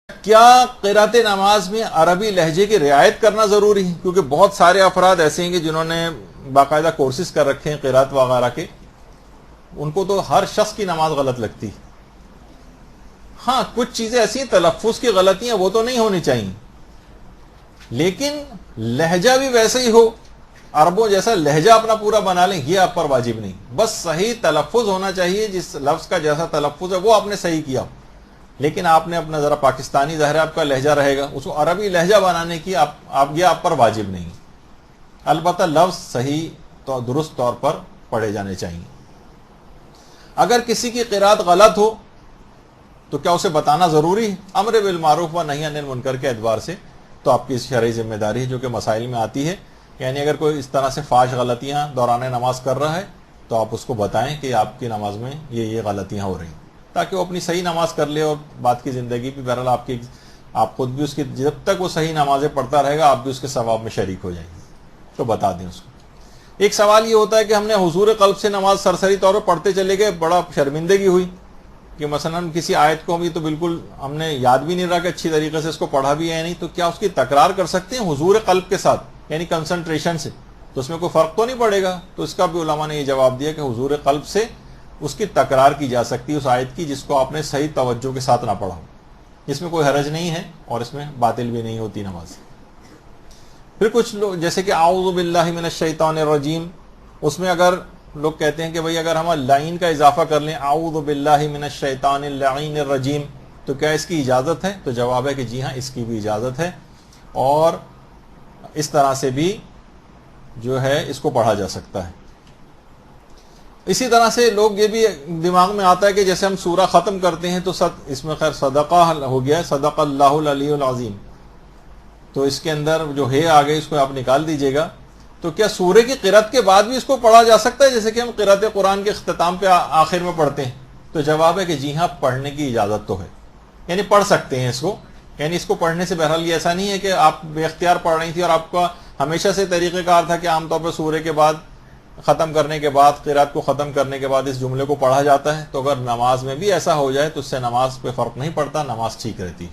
کیا قرات نماز میں عربی لہجے کی رعایت کرنا ضروری ہے؟ کیونکہ بہت سارے افراد ایسے ہیں کہ جنہوں نے باقاعدہ کورسز کر رکھے ہیں قرات وغیرہ کے، ان کو تو ہر شخص کی نماز غلط لگتی ہے۔ ہاں کچھ چیزیں ایسی ہیں تلفظ کی غلطیاں وہ تو نہیں ہونی چاہیے، لیکن لہجہ بھی ویسے ہی ہو، عربوں جیسا لہجہ اپنا پورا بنا لیں یہ آپ پر واجب نہیں، بس صحیح تلفظ ہونا چاہیے، جس لفظ کا جیسا تلفظ ہے وہ آپ نے صحیح کیا، لیکن آپ نے اپنا ذرا پاکستانی ظاہر آپ کا لہجہ رہے گا، اس کو عربی لہجہ بنانے کی یہ آپ پر واجب نہیں، البتہ لفظ صحیح تو درست طور پر پڑھے جانے چاہیے۔ اگر کسی کی قرات غلط ہو تو کیا اسے بتانا ضروری ہے؟ امر بالمعروف و نہی عن المنکر کے اعتبار سے تو آپ کی شرعی ذمہ داری ہے جو کہ مسائل میں آتی ہے، یعنی اگر کوئی اس طرح سے فاش غلطیاں دوران نماز کر رہا ہے تو آپ اس کو بتائیں کہ آپ کی نماز میں یہ غلطیاں ہو رہی ہیں، تاکہ وہ اپنی صحیح نماز کر لے، اور بعد کی زندگی بھی بہرحال آپ خود بھی اس کی جب تک وہ صحیح نمازیں پڑھتا رہے گا آپ بھی اس کے ثواب میں شریک ہو جائیں گے، تو بتا دیں اس کو۔ ایک سوال یہ ہوتا ہے کہ ہم نے حضور قلب سے نماز سرسری طور پر پڑھتے چلے گئے، بڑا شرمندگی ہوئی کہ مثلا کسی آیت کو بھی تو بالکل ہم نے یاد بھی نہیں رہا کہ اچھی طریقے سے اس کو پڑھا بھی ہے نہیں، تو کیا اس کی تکرار کر سکتے ہیں حضور قلب کے ساتھ، یعنی کنسنٹریشن سے؟ تو اس میں کوئی فرق تو نہیں پڑے گا؟ تو اس کا بھی علماء نے یہ جواب دیا کہ حضور قلب سے اس کی تکرار کی جا سکتی ہے اس آیت کی جس کو آپ نے صحیح توجہ کے ساتھ نہ پڑھا ہو، اس میں کوئی حرج نہیں ہے اور اس میں باطل بھی نہیں ہوتی نماز۔ پھر کچھ لوگ جیسے کہ اعوذ باللہ من الشیطان الرجیم، اس میں اگر لوگ کہتے ہیں کہ بھئی اگر ہم لعین کا اضافہ کر لیں اعوذ باللہ من الشیطان اللعین الرجیم تو کیا اس کی اجازت ہے؟ تو جواب ہے کہ جی ہاں اس کی بھی اجازت ہے، اور اس طرح سے بھی جو ہے اس کو پڑھا جا سکتا ہے۔ اسی طرح سے لوگ یہ بھی دماغ میں آتا ہے کہ جیسے ہم سورہ ختم کرتے ہیں تو اس میں خیر صدقہ ہو گیا، صدق اللہ العلی العظیم، تو اس کے اندر جو ہے آگے اس کو آپ نکال دیجئے گا، تو کیا سورہ کی قرات کے بعد بھی اس کو پڑھا جا سکتا ہے جیسے کہ ہم قرات قرآن کے اختتام پہ آخر میں پڑھتے ہیں؟ تو جواب ہے کہ جی ہاں پڑھنے کی اجازت تو ہے، یعنی پڑھ سکتے ہیں اس کو، یعنی اس کو پڑھنے سے بہرحال یہ ایسا نہیں ہے کہ آپ بے اختیار پڑھ رہی تھی اور آپ کا ہمیشہ سے طریقہ کار تھا کہ عام طور پہ سورہ کے بعد ختم کرنے کے بعد قرات کو ختم کرنے کے بعد اس جملے کو پڑھا جاتا ہے، تو اگر نماز میں بھی ایسا ہو جائے تو اس سے نماز پہ فرق نہیں پڑتا، نماز ٹھیک رہتی ہے۔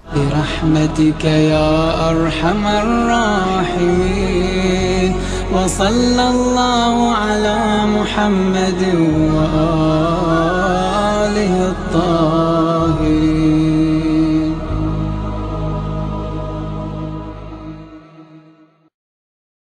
برحمتك يا أرحم الراحمين وصلى الله على محمد وآله